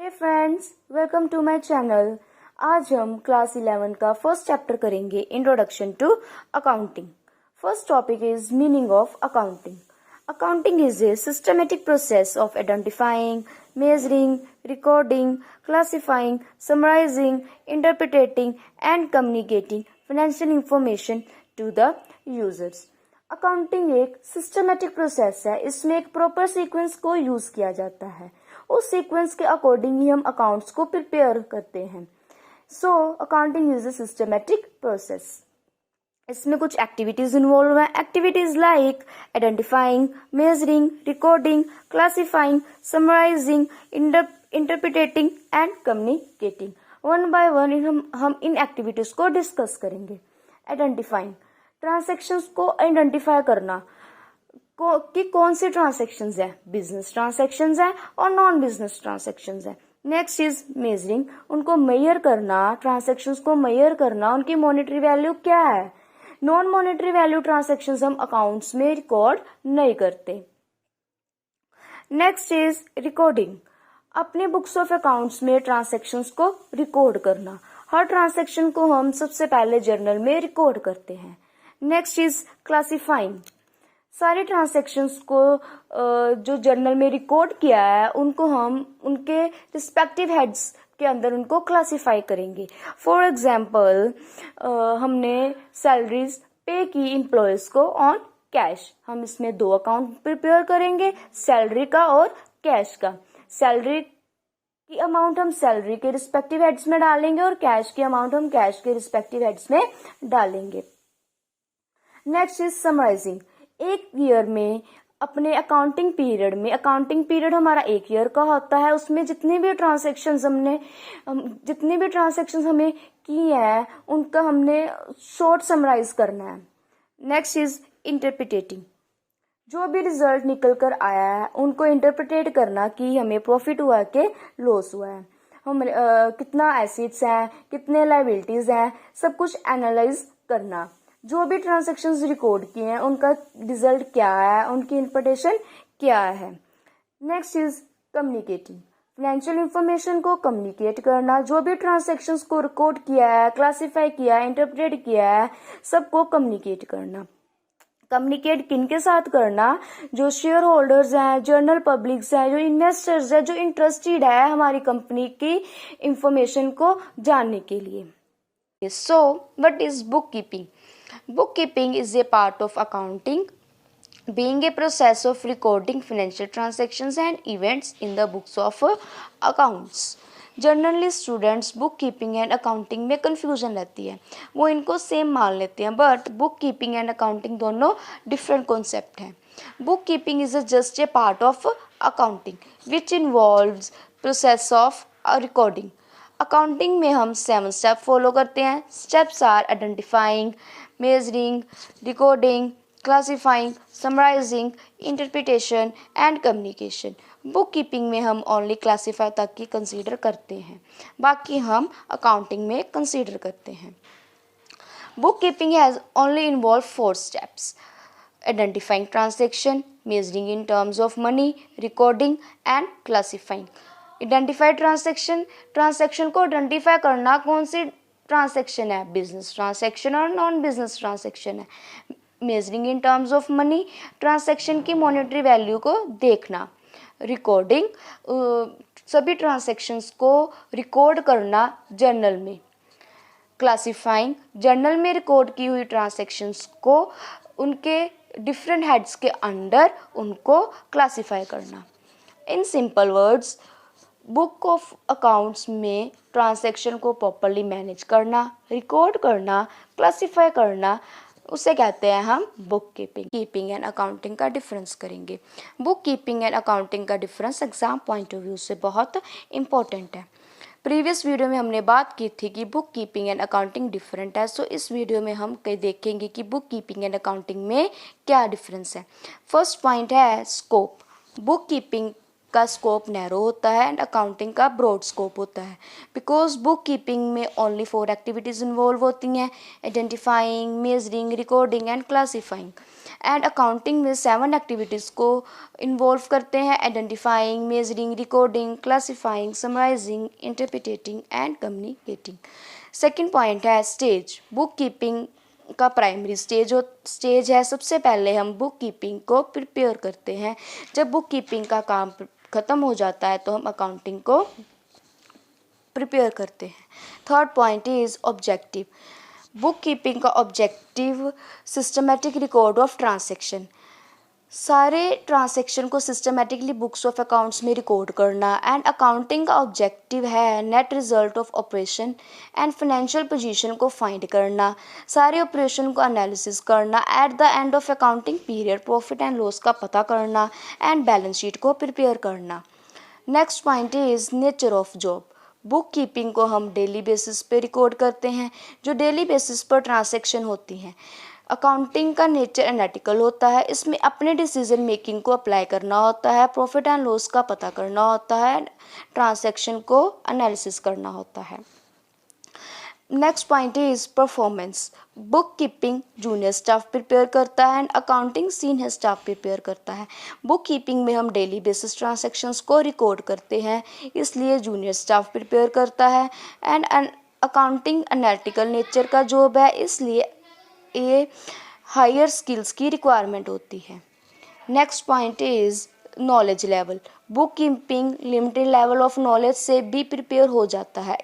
Hey friends, welcome to my channel. आज हम class 11 का फर्स्ट चैप्टर करेंगे, introduction to accounting. First topic is meaning of accounting. Accounting is a systematic process of identifying, measuring, recording, classifying, summarizing, interpreting and communicating financial information to the users. Accounting एक systematic process है। इसमें एक proper sequence को use किया जाता है। उस sequence के अकॉर्डिंग ही हम अकाउंट्स को प्रिपेयर करते हैं। So accounting is a systematic process. इसमें कुछ एक्टिविटीज इन्वॉल्व है। Activities like identifying, measuring, recording, classifying, summarising, interpreting and communicating. One by one हम इन एक्टिविटीज को डिस्कस करेंगे। आइडेंटिफाइंग, ट्रांजेक्शन्स को आइडेंटिफाई करना कि कौन से ट्रांजेक्शन्स है, बिजनेस ट्रांजेक्शन्स है और नॉन बिजनेस ट्रांजेक्शन्स है। नेक्स्ट इज मेजरिंग, उनको मेजर करना, ट्रांजेक्शन्स को मेजर करना, उनकी मॉनेटरी वैल्यू क्या है। नॉन मॉनेटरी वैल्यू ट्रांजेक्शन्स हम अकाउंट्स में रिकॉर्ड नहीं करते। नेक्स्ट इज रिकॉर्डिंग, अपने बुक्स ऑफ अकाउंट्स में ट्रांजेक्शन्स को रिकॉर्ड करना। हर ट्रांजेक्शन को हम सबसे पहले जर्नल में रिकॉर्ड करते हैं। नेक्स्ट इज क्लासिफाइंग, सारे ट्रांजेक्शन्स को जो जर्नल में रिकॉर्ड किया है उनको हम उनके रिस्पेक्टिव हेड्स के अंदर उनको क्लासिफाई करेंगे। फॉर एग्जाम्पल, हमने सैलरीज पे की एम्प्लॉयज को ऑन कैश। हम इसमें दो अकाउंट प्रिपेयर करेंगे, सैलरी का और कैश का। सैलरी की अमाउंट हम सैलरी के रिस्पेक्टिव हेड्स में डालेंगे और कैश की अमाउंट हम कैश के रिस्पेक्टिव हेड्स में डालेंगे। नेक्स्ट इज समराइजिंग, एक ईयर में अपने अकाउंटिंग पीरियड हमारा एक ईयर का होता है। उसमें जितनी भी ट्रांजेक्शन्स हमें की है उनका हमने शॉर्ट समराइज करना है। नेक्स्ट इज इंटरप्रिटेटिंग, जो भी रिजल्ट निकल कर आया है उनको इंटरप्रिटेट करना कि हमें प्रॉफिट हुआ है कि लॉस हुआ है। हम कितना एसेट्स हैं, कितने लायबिलिटीज हैं, सब कुछ एनालाइज करना। जो भी ट्रांजेक्शन्स रिकॉर्ड किए हैं उनका रिजल्ट क्या है, उनकी इंटरप्रिटेशन क्या है। Next is communicating, financial information को कम्युनिकेट करना। जो भी ट्रांजेक्शन्स को रिकॉर्ड किया है, क्लासिफाई किया है, इंटरप्रेट किया है, सबको कम्युनिकेट करना। कम्युनिकेट किन के साथ करना, जो शेयर होल्डर्स हैं, जर्नल पब्लिक्स हैं, जो इन्वेस्टर्स हैं, जो इंटरेस्टेड है हमारी कंपनी की इंफॉर्मेशन को जानने के लिए। So what is book keeping? Bookkeeping is a part of accounting, being a process of recording financial transactions and events in the books of accounts. Generally students bookkeeping and accounting में confusion रहती है, वो इनको same मान लेते हैं, but bookkeeping and accounting दोनों different concept हैं। Bookkeeping is just a part of accounting which involves process of recording. Accounting में हम 7 स्टेप फॉलो करते हैं। Steps are identifying, measuring, recording, classifying, summarising, interpretation and communication. Bookkeeping में हम only classify तक की consider करते हैं, बाकी हम अकाउंटिंग में कंसीडर करते हैं। Book keeping has only involve 4 steps: identifying transaction, measuring in terms of money, recording and classifying. Identified transaction को आइडेंटिफाई करना, कौन सी ट्रांजेक्शन है, बिजनेस ट्रांजेक्शन और नॉन बिजनेस ट्रांजेक्शन है। Measuring in terms of money, transaction की monetary value को देखना। Recording, सभी ट्रांजेक्शन्स को रिकॉर्ड करना जर्नल में। क्लासिफाइंग, जर्नल में रिकॉर्ड की हुई ट्रांजेक्शन्स को उनके डिफरेंट हेड्स के अंडर उनको क्लासिफाई करना। In simple words, book of accounts में ट्रांजैक्शन को प्रॉपरली मैनेज करना, रिकॉर्ड करना, क्लासिफाई करना, उसे कहते हैं हम बुक कीपिंग एंड अकाउंटिंग का डिफरेंस करेंगे। बुक कीपिंग एंड अकाउंटिंग का difference exam point of view से बहुत इंपॉर्टेंट है। प्रीवियस वीडियो में हमने बात की थी कि book keeping and accounting different है, सो इस वीडियो में हम देखेंगे कि बुक कीपिंग एंड अकाउंटिंग में क्या डिफरेंस है। फर्स्ट पॉइंट है स्कोप। बुक कीपिंग का स्कोप नैरो होता है एंड अकाउंटिंग का ब्रॉड स्कोप होता है, बिकॉज बुक कीपिंग में ओनली 4 एक्टिविटीज इन्वॉल्व होती हैं: identifying, measuring, recording and classifying. And accounting में 7 एक्टिविटीज़ को इन्वॉल्व करते हैं: identifying, measuring, recording, classifying, summarising, interpreting and communicating. Second point है स्टेज। बुक कीपिंग का प्राइमरी स्टेज है, सबसे पहले हम बुक कीपिंग को प्रिपेयर करते हैं। जब बुक कीपिंग का काम ख़त्म हो जाता है तो हम अकाउंटिंग को प्रिपेयर करते हैं। Third point is objective. Book keeping का objective systematic record of transaction, सारे ट्रांसैक्शन को सिस्टमेटिकली बुक्स ऑफ अकाउंट्स में रिकॉर्ड करना। एंड अकाउंटिंग का ऑब्जेक्टिव है net result of operation and financial position को फाइंड करना, सारे ऑपरेशन को एनालिसिस करना, at the end of accounting period profit and loss का पता करना एंड बैलेंस शीट को प्रिपेयर करना। Next point is nature of job. Book keeping को हम डेली बेसिस पे रिकॉर्ड करते हैं, जो डेली बेसिस पर ट्रांसैक्शन होती हैं। अकाउंटिंग का नेचर एनालिटिकल होता है, इसमें अपने डिसीजन मेकिंग को अप्लाई करना होता है, प्रॉफिट एंड लॉस का पता करना होता है, ट्रांसैक्शन को एनालिसिस करना होता है। Next point is performance. Book keeping junior staff prepare करता है and accounting senior staff prepare करता है। बुक कीपिंग में हम डेली बेसिस ट्रांसैक्शंस को रिकॉर्ड करते हैं, इसलिए जूनियर स्टाफ प्रिपेयर करता है। एंड अकाउंटिंग एनालिटिकल नेचर का जॉब है, इसलिए ये हायर स्किल्स की रिक्वायरमेंट होती है। Next point is knowledge level. Book keeping limited level of knowledge से भी प्रिपेयर हो जाता है,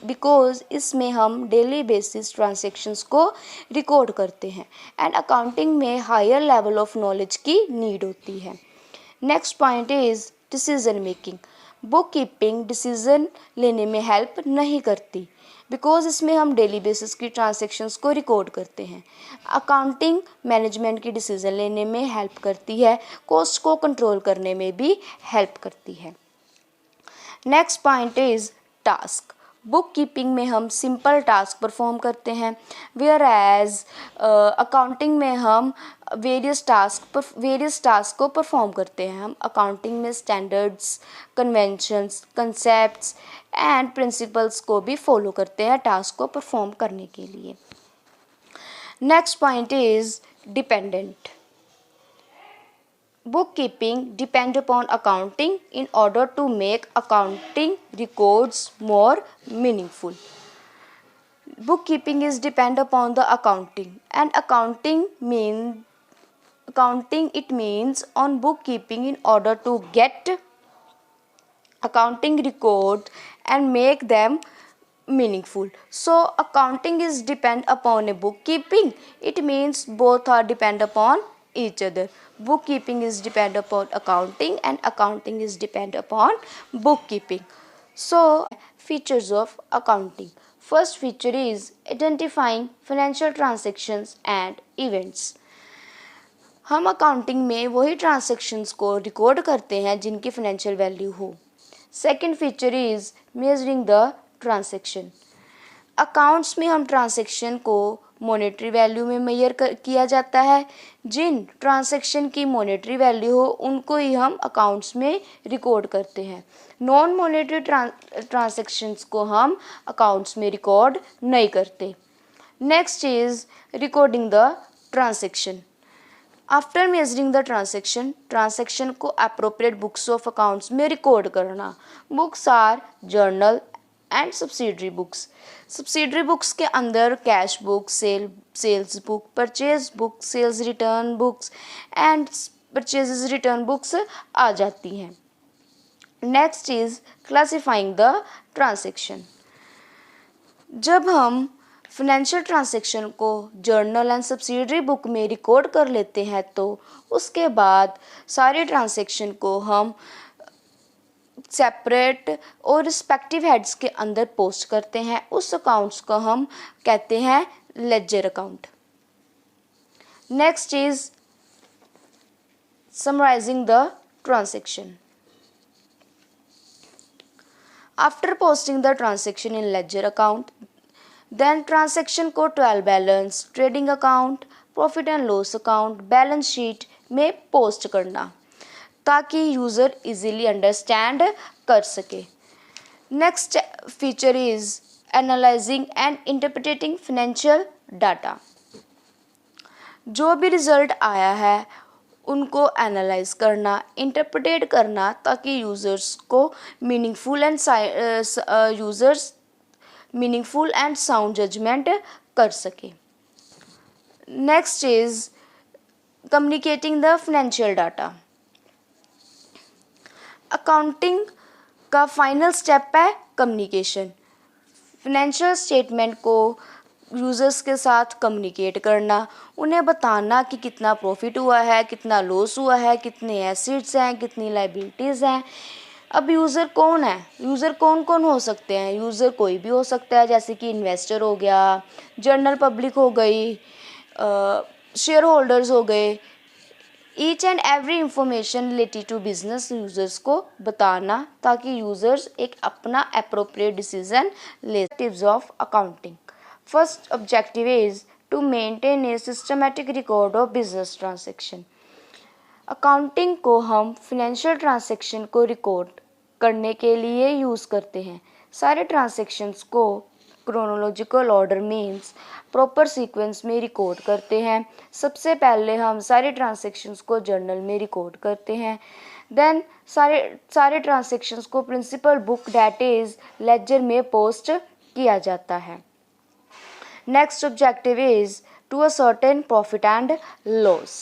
बिकॉज इसमें हम डेली बेसिस ट्रांसैक्शंस को रिकॉर्ड करते हैं एंड अकाउंटिंग में हायर लेवल ऑफ नॉलेज की नीड होती है। Next point is decision making. Book keeping decision लेने में हेल्प नहीं करती, बिकॉज इसमें हम डेली बेसिस की ट्रांसैक्शंस को रिकॉर्ड करते हैं। अकाउंटिंग मैनेजमेंट की डिसीजन लेने में हेल्प करती है, कॉस्ट को कंट्रोल करने में भी हेल्प करती है। Next point is task. Book keeping में हम सिंपल टास्क परफॉर्म करते हैं, वेयर एज अकाउंटिंग में हम वेरियस टास्क को परफॉर्म करते हैं। हम अकाउंटिंग में standards, conventions, concepts and principles को भी फॉलो करते हैं टास्क को परफॉर्म करने के लिए। Next point is dependent. Bookkeeping depend upon accounting in order to make accounting records more meaningful. Bookkeeping is depend upon the accounting, and accounting it means on bookkeeping in order to get accounting record and make them meaningful. So accounting is depend upon a bookkeeping. It means both are depend upon each other. Bookkeeping is depend upon accounting and accounting is depend upon bookkeeping. So features of accounting. First feature is identifying financial transactions and events. हम accounting में वही transactions को record करते हैं जिनकी financial value हो। Second feature is measuring the transaction. Accounts में हम ट्रांजैक्शन को मॉनेटरी वैल्यू में मेजर किया जाता है, जिन ट्रांजैक्शन की मॉनेटरी वैल्यू हो उनको ही हम अकाउंट्स में रिकॉर्ड करते हैं। नॉन मॉनेटरी ट्रांजैक्शंस को हम अकाउंट्स में रिकॉर्ड नहीं करते। Next is recording the transaction. After measuring the transaction को अप्रोप्रिएट बुक्स ऑफ अकाउंट्स में रिकॉर्ड करना। Books are journal and subsidiary books. Subsidiary books के अंदर cash book, sales book, purchase book, sales return books and purchases return books आ जाती हैं। Next is classifying the transaction. जब हम financial transaction को जर्नल एंड सब्सिडरी बुक में record कर लेते हैं तो उसके बाद सारे ट्रांजैक्शन को हम सेपरेट और रिस्पेक्टिव हेड्स के अंदर पोस्ट करते हैं। उस अकाउंट्स को हम कहते हैं ledger account. Next is summarising the transaction. After posting the transaction in ledger account, then transaction को trial balance, trading account, profit and loss account, balance sheet में पोस्ट करना ताकि यूज़र इजीली अंडरस्टैंड कर सके। Next feature is analysing and interpreting financial data. जो भी result आया है उनको एनालाइज करना, इंटरप्रेट करना, ताकि यूज़र्स को मीनिंगफुल एंड साउंड जजमेंट कर सके। Next is communicating the financial data. Accounting का फाइनल स्टेप है कम्युनिकेशन। फाइनेंशियल स्टेटमेंट को यूज़र्स के साथ कम्युनिकेट करना, उन्हें बताना कि कितना प्रॉफिट हुआ है, कितना लॉस हुआ है, कितने एसेट्स हैं, कितनी लाइबिलिटीज़ हैं। अब यूज़र कौन है, यूज़र कौन कौन हो सकते हैं? यूज़र कोई भी हो सकता है, जैसे कि इन्वेस्टर हो गया, जनरल पब्लिक हो गई, शेयर होल्डर्स हो गए। Each and every information related to business users को बताना, ताकि यूज़र्स एक अपना अप्रोप्रिएट डिसीजन ले। Tips of accounting. First objective is to maintain a systematic record of business transaction. Accounting को हम फिनेंशियल ट्रांजैक्शन को रिकॉर्ड करने के लिए यूज़ करते हैं। सारे ट्रांजैक्शंस को chronological order means proper sequence में रिकॉर्ड करते हैं। सबसे पहले हम सारे ट्रांजैक्शंस को जर्नल में रिकॉर्ड करते हैं। देन सारे ट्रांजैक्शंस को principal book that is ledger में पोस्ट किया जाता है। Next objective is to ascertain profit and loss.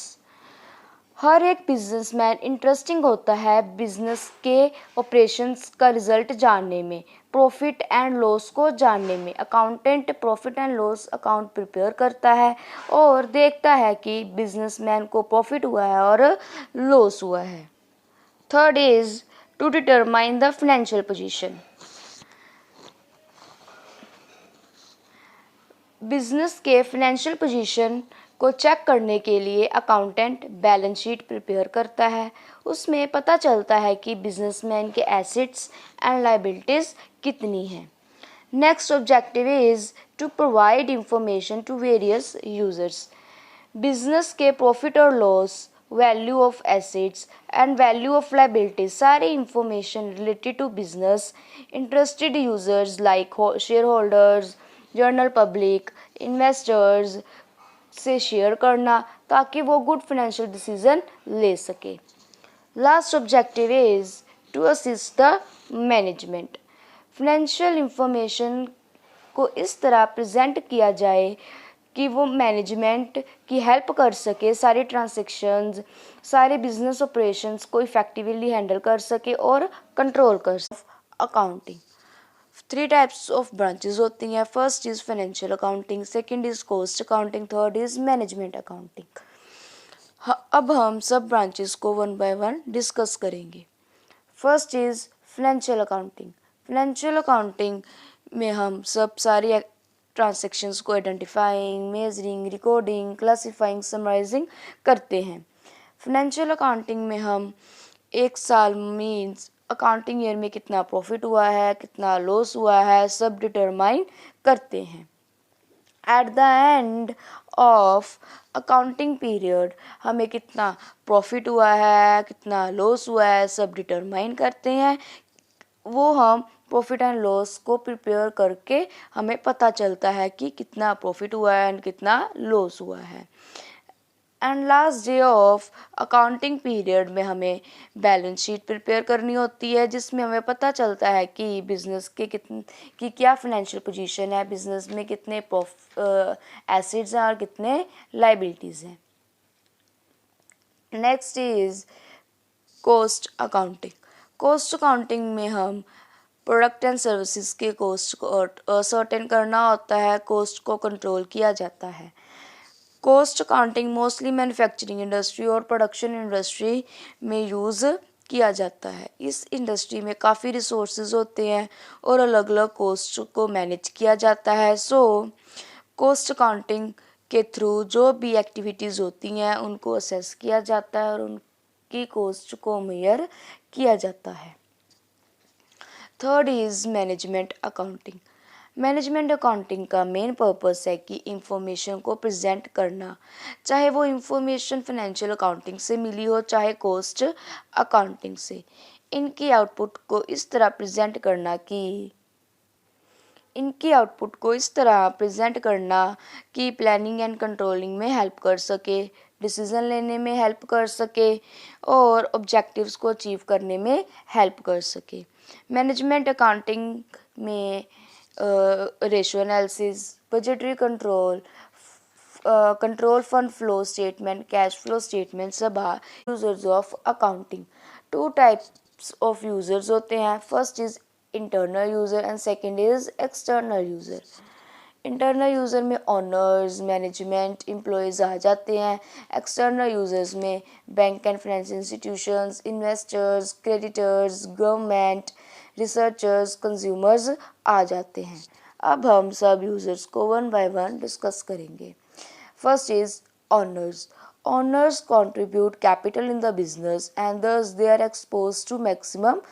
हर एक बिजनेसमैन इंटरेस्टिंग होता है बिजनेस के ऑपरेशंस का रिजल्ट जानने में, प्रॉफिट एंड लॉस को जानने में। Accountant profit and loss account prepare करता है और देखता है कि बिजनेसमैन को प्रॉफिट हुआ है और लॉस हुआ है। Third is to determine the financial position. Business के फाइनेंशियल पोजीशन को चेक करने के लिए अकाउंटेंट बैलेंस शीट प्रिपेयर करता है। उसमें पता चलता है कि बिजनेसमैन के एसेट्स एंड लायबिलिटीज़ कितनी हैं। Next objective is to provide information to various users. Business के प्रॉफिट और loss, value of assets and value of liabilities, सारी information related to business interested users like shareholders, general public, investors से share करना, ताकि वो good financial decision ले सके। Last objective is to assist the management. Financial information को इस तरह प्रेजेंट किया जाए कि वो मैनेजमेंट की हेल्प कर सके, सारे ट्रांजैक्शंस, सारे बिजनेस ऑपरेशंस को इफेक्टिवली हैंडल कर सके और कंट्रोल कर सके। अकाउंटिंग 3 टाइप्स ऑफ ब्रांचेस होती हैं। First is financial accounting, second is cost accounting, third is management accounting. अब हम सब ब्रांचेस को वन बाय वन डिस्कस करेंगे। First is financial accounting. Financial accounting में हम सब सारी ट्रांजैक्शंस को identifying, measuring, recording, classifying, summarising करते हैं। फाइनेंशियल अकाउंटिंग में हम एक साल मीन्स अकाउंटिंग ईयर में कितना प्रॉफिट हुआ है, कितना लॉस हुआ है, सब डिटरमाइन करते हैं। Eight the end of accounting period हमें कितना प्रॉफिट हुआ है, कितना लॉस हुआ है, सब डिटरमाइन करते हैं। वो हम प्रॉफिट एंड लॉस को प्रिपेयर करके हमें पता चलता है कि कितना प्रॉफिट हुआ है एंड कितना लॉस हुआ है। And last day of accounting period में हमें बैलेंस शीट प्रिपेयर करनी होती है, जिसमें हमें पता चलता है कि बिज़नेस के की क्या फाइनेंशियल पोजीशन है, बिज़नेस में कितने एसेट्स हैं और कितने लायबिलिटीज़ हैं। Next is cost accounting. Cost accounting में हम प्रोडक्ट एंड सर्विसेज के कॉस्ट को सर्टेन करना होता है, कॉस्ट को कंट्रोल किया जाता है। Cost accounting mostly manufacturing industry और प्रोडक्शन इंडस्ट्री में यूज़ किया जाता है। इस इंडस्ट्री में काफ़ी रिसोर्सेज होते हैं और अलग अलग कॉस्ट को मैनेज किया जाता है। सो कॉस्ट अकाउंटिंग के थ्रू जो भी एक्टिविटीज़ होती हैं उनको असेस किया जाता है और उनकी कॉस्ट को मेजर किया जाता है। Third is management accounting. Management accounting का मेन पर्पस है कि इंफॉर्मेशन को प्रेजेंट करना, चाहे वो इंफॉर्मेशन फाइनेंशियल अकाउंटिंग से मिली हो चाहे कॉस्ट अकाउंटिंग से। इनकी आउटपुट को इस तरह प्रेजेंट करना कि इनकी आउटपुट को इस तरह प्रेजेंट करना कि प्लानिंग एंड कंट्रोलिंग में हेल्प कर सके, डिसीजन लेने में हेल्प कर सके और ऑब्जेक्टिव्स को अचीव करने में हेल्प कर सके। मैनेजमेंट अकाउंटिंग में ratio analysis, budgetary control, control fund flow statement, cash flow statement सब users of accounting। Two types of users होते हैं, first is internal user and second is external user। Internal user में owners, management, employees आ जाते हैं। External users में bank and financial institutions, investors, creditors, government, researchers, consumers आ जाते हैं। अब हम सब यूज़र्स को वन बाय वन डिस्कस करेंगे। First is owners. Owners contribute capital in the business and thus they are exposed to maximum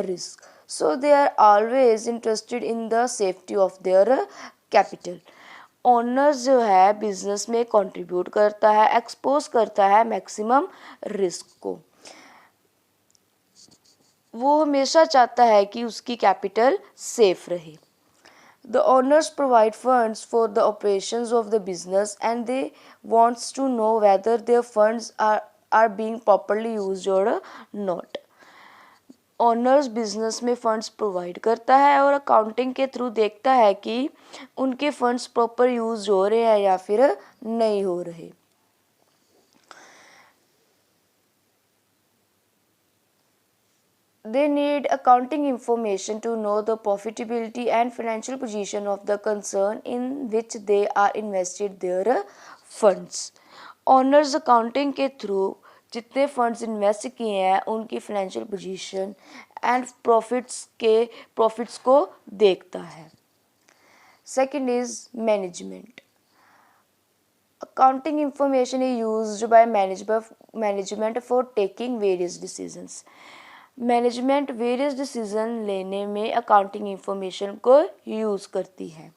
risk. So they are always interested in the safety of their capital. Owners जो है business में contribute करता है, expose करता है maximum risk को। वो हमेशा चाहता है कि उसकी कैपिटल सेफ रहे। The owners provide funds for the operations of the business and they wants to know whether their funds are being properly used or not। Owners business में फंड्स प्रोवाइड करता है और अकाउंटिंग के through देखता है कि उनके फंड्स प्रॉपर यूज हो रहे हैं या फिर नहीं हो रहे। They need accounting information to know the profitability and financial position of the concern in which they are invested their funds। Owners accounting के थ्रू जितने फंड्स इन्वेस्ट किए हैं उनकी फाइनेंशियल पोजीशन एंड प्रॉफिट्स को देखता है। Second is management. Accounting information is used by management for taking various decisions। Management various decision लेने में अकाउंटिंग इंफॉर्मेशन को यूज़ करती है।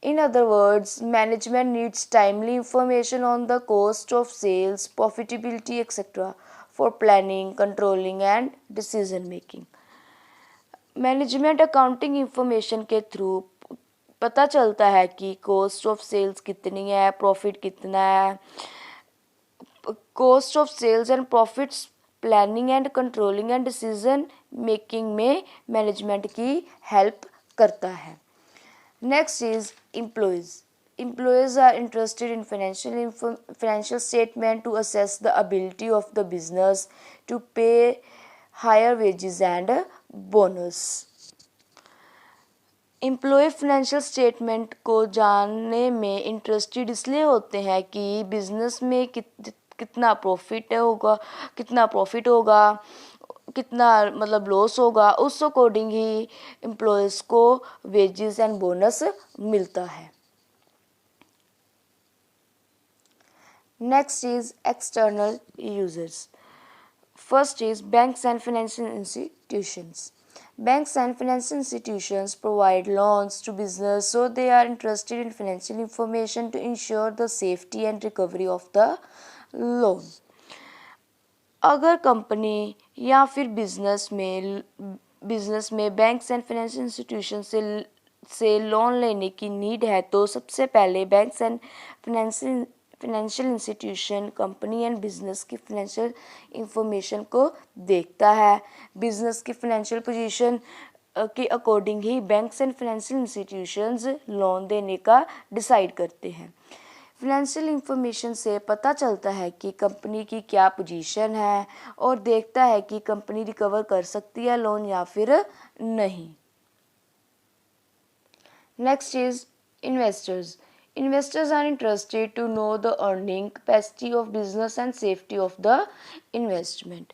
In other words, management needs timely information on the cost of sales, profitability etcetera for planning, controlling and decision making. Management accounting information के through पता चलता है कि कॉस्ट ऑफ सेल्स कितनी है, प्रॉफिट कितना है। Cost of sales and profits planning and controlling and decision making में मैनेजमेंट की हेल्प करता है। Next is employees. Employees are interested in financial statement to assess the ability of the business to pay higher wages and bonus। Employee financial statement को जानने में interested इसलिए होते हैं कि बिजनेस में कितना प्रॉफिट होगा, कितना मतलब लॉस होगा, उस अकॉर्डिंग ही एम्प्लॉयज़ को वेजेस एंड बोनस मिलता है। Next is external users. First is banks and financial institutions. Banks and financial institutions provide loans to business, so they are interested in financial information to ensure the safety and recovery of the loan। अगर company या फिर business में banks and financial institution से loan लेने की need है तो सबसे पहले banks and financial institution company and business की फाइनेंशियल इंफॉर्मेशन को देखता है। बिजनेस की फाइनेंशियल पोजीशन के according he banks and financial institutions loan देने का डिसाइड करते हैं। फाइनेंशियल इंफॉर्मेशन से पता चलता है कि कंपनी की क्या पोजीशन है और देखता है कि कंपनी रिकवर कर सकती है लोन या फिर नहीं। Next is investors. Investors are interested to know the earning capacity of business and safety of the investment।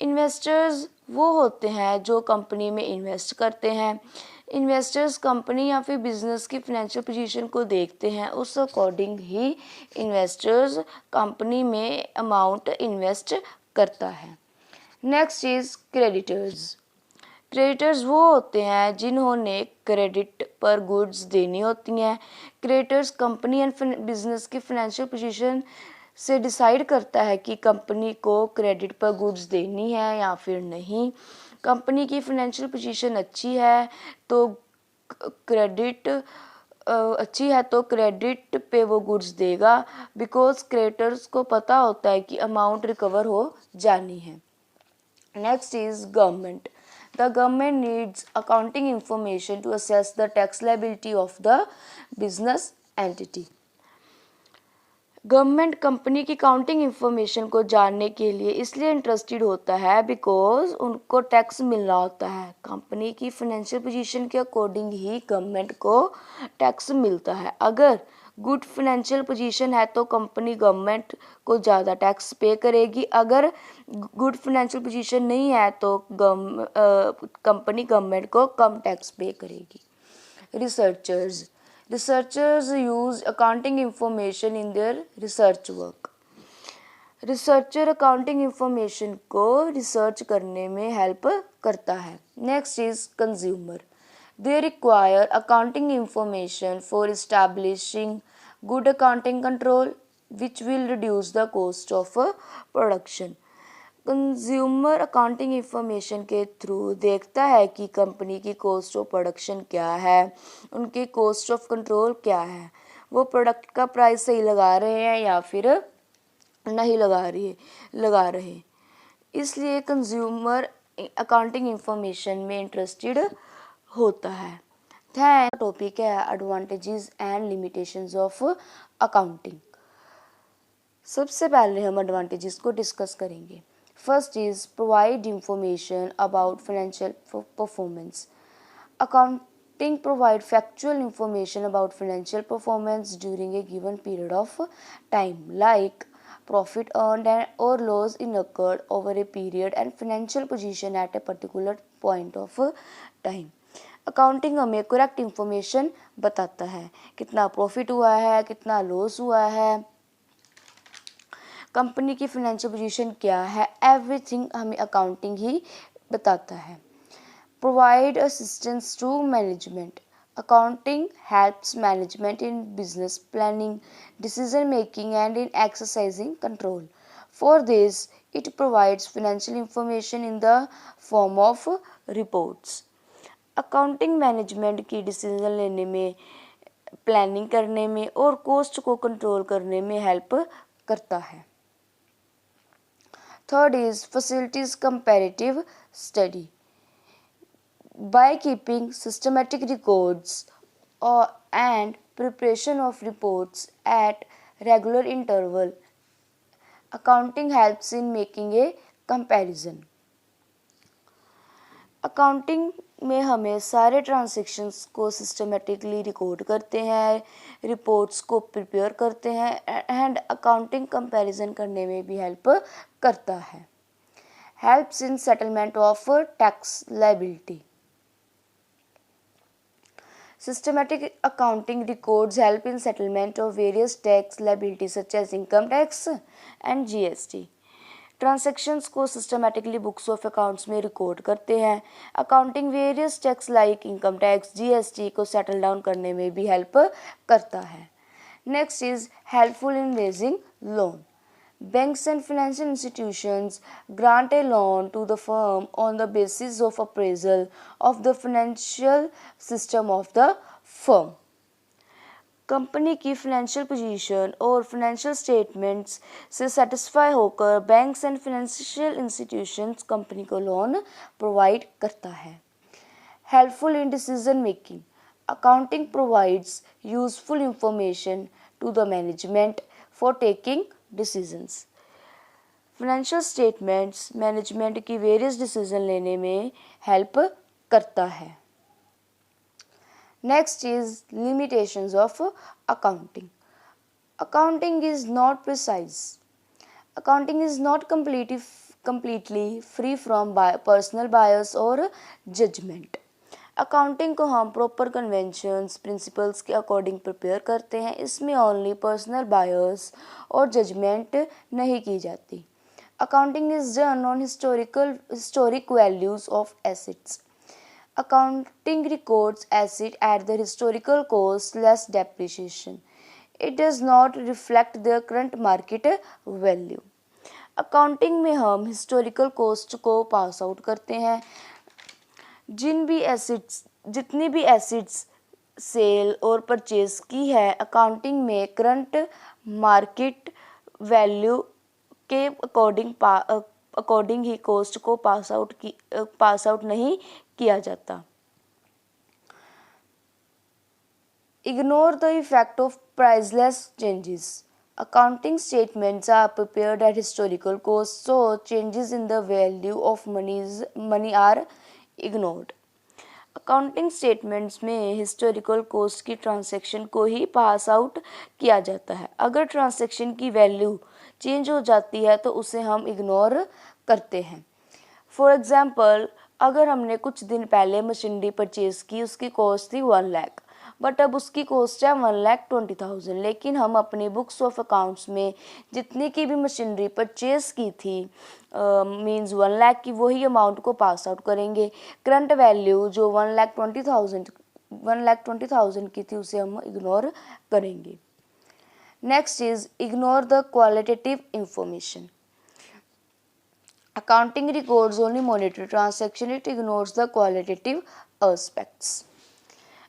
Investors वो होते हैं जो कंपनी में इन्वेस्ट करते हैं। इन्वेस्टर्स कंपनी या फिर बिजनेस की फाइनेंशियल पोजीशन को देखते हैं, उस अकॉर्डिंग ही इन्वेस्टर्स कंपनी में अमाउंट इन्वेस्ट करता है। Next is creditors. क्रेडिटर्स वो होते हैं जिन्होंने क्रेडिट पर गुड्स देनी होती हैं। क्रेडिटर्स कंपनी एंड बिजनेस की फाइनेंशियल पोजीशन से डिसाइड करता है कि कंपनी को क्रेडिट पर गुड्स देनी है या फिर नहीं। कंपनी की फाइनेंशियल पोजीशन अच्छी है तो क्रेडिट अच्छी है तो क्रेडिट पे वो गुड्स देगा, बिकॉज क्रेडिटर्स को पता होता है कि अमाउंट रिकवर हो जानी है। Next is government. The government needs accounting information to assess the tax liability of the business entity. Government company की काउंटिंग इंफॉर्मेशन को जानने के लिए इसलिए इंटरेस्टेड होता है बिकॉज उनको टैक्स मिलना होता है। कंपनी की फाइनेंशियल पोजीशन के अकॉर्डिंग ही गवर्नमेंट को टैक्स मिलता है। अगर गुड फाइनेंशियल पोजीशन है तो कंपनी गवर्नमेंट को ज़्यादा टैक्स पे करेगी, अगर गुड फाइनेंशियल पोजीशन नहीं है तो कंपनी गवर्नमेंट को कम टैक्स पे करेगी। Researchers use accounting information in their research work. Researcher accounting information को रिसर्च करने में हेल्प करता है। Next is consumer. They require accounting information for establishing good accounting control which will reduce the cost of production. Consumer accounting information के through देखता है कि company की कॉस्ट ऑफ प्रोडक्शन क्या है, उनकी कॉस्ट ऑफ कंट्रोल क्या है, वो प्रोडक्ट का प्राइस सही लगा रहे हैं या फिर नहीं लगा रहे। इसलिए कंज्यूमर अकाउंटिंग इंफॉर्मेशन में इंटरेस्टेड होता है। टॉपिक है advantages and limitations of accounting. सबसे पहले हम एडवांटेजेस को डिस्कस करेंगे। First is provide information about financial performance. Accounting provide factual information about financial performance during a given period of time, like profit earned or loss incurred over a period and financial position at a particular point of time. Accounting हमें correct information बताता है, कितना profit हुआ है, कितना loss हुआ है, company की फाइनेंशियल पोजीशन क्या है, एवरीथिंग हमें अकाउंटिंग ही बताता है। Provide assistance to management. Accounting helps management in business planning, decision making and in exercising control. For this it provides financial information in the form of reports. Accounting management की decision लेने में, planning करने में और cost को control करने में help करता है। Third is facilities comparative study. By keeping systematic records and preparation of reports at regular interval, accounting helps in making a comparison. Accounting में हमें सारे ट्रांजैक्शंस को सिस्टमेटिकली रिकॉर्ड करते हैं, रिपोर्ट्स को प्रिपेयर करते हैं एंड अकाउंटिंग कंपैरिजन करने में भी हेल्प करता है। Helps in settlement of tax liability. Systematic accounting records help in settlement of various tax liabilities such as income tax and GST. Transactions को सिस्टमेटिकली बुक्स ऑफ अकाउंट्स में record करते हैं। Accounting various tax like income tax, GST को settle down करने में भी help करता है। Next is helpful in raising loan. Banks and financial institutions grant a loan to the firm on the basis of appraisal of the financial system of the firm. Company की financial position और financial statements से satisfy होकर banks and financial institutions company को loan provide करता है। Helpful in decision making. Accounting provides useful information to the management for taking decisions. Financial statements management की various decision लेने में help करता है। Next is limitations of accounting. Accounting is not precise. Accounting is not completely free from personal bias or judgment. Accounting को हम proper conventions principles के according prepare करते हैं। इसमें ओनली पर्सनल बायस और जजमेंट नहीं की जाती। Accounting is done on historic values of assets. Accounting records asset at the historical cost less depreciation. It does not reflect their current market value. Accounting में हम historical cost को pass out करते हैं। जिन भी assets जितनी भी acids cell और purchase की है अकाउंटिंग में करंट मार्केट वैल्यू के अकॉर्डिंग ही कॉस्ट को पास आउट नहीं किया जाता। Ignore the effect of priceless changes. Accounting statements are prepared at historical cost, so changes in the value of money are ignored. Accounting statements में historical cost की transaction को ही pass out किया जाता है। अगर ट्रांजैक्शन की वैल्यू चेंज हो जाती है तो उसे हम इग्नोर करते हैं। फॉर एग्जांपल, अगर हमने कुछ दिन पहले मशीनरी परचेज की, उसकी कॉस्ट थी 1 लाख, बट अब उसकी कॉस्ट है 1,20,000, लेकिन हम अपनी बुक्स ऑफ अकाउंट्स में जितनी की भी मशीनरी परचेज की थी मींस 1 लाख की, वही अमाउंट को पास आउट करेंगे। करंट वैल्यू जो 1,20,000 की थी उसे हम इग्नोर करेंगे। Next is ignore the qualitative information. Accounting records only monetary transaction, it ignores the qualitative aspects.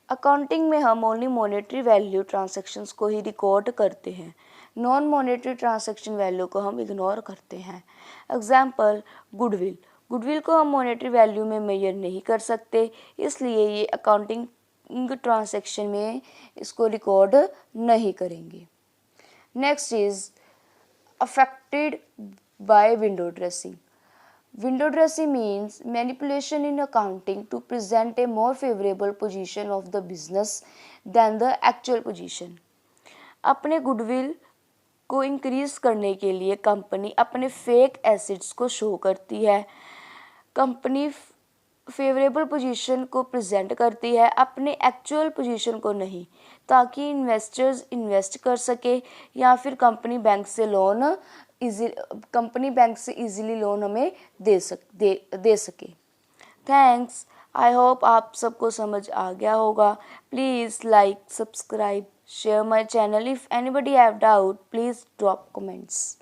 Accounting में हम ओनली मॉनेटरी वैल्यू ट्रांजैक्शंस को ही रिकॉर्ड करते हैं, नॉन मॉनेटरी ट्रांजैक्शन वैल्यू को हम इग्नोर करते हैं। एग्जाम्पल, गुडविल को हम मॉनेटरी वैल्यू में मेजर नहीं कर सकते, इसलिए ये अकाउंटिंग ट्रांजैक्शन में इसको रिकॉर्ड नहीं करेंगे। Next is affected by window dressing. Window dressing means manipulation in accounting to present a more favorable position of the business than the actual position. अपने गुडविल को इंक्रीज करने के लिए कंपनी अपने फेक एसेट्स को show करती है। Company favourable position को प्रेजेंट करती है, अपने एक्चुअल पोजीशन को नहीं, ताकि इन्वेस्टर्स इन्वेस्ट कर सके या फिर कंपनी बैंक से इजीली लोन हमें दे सके। थैंक्स, आई होप आप सबको समझ आ गया होगा। Please like, subscribe, share my channel. If anybody have doubt please drop comments.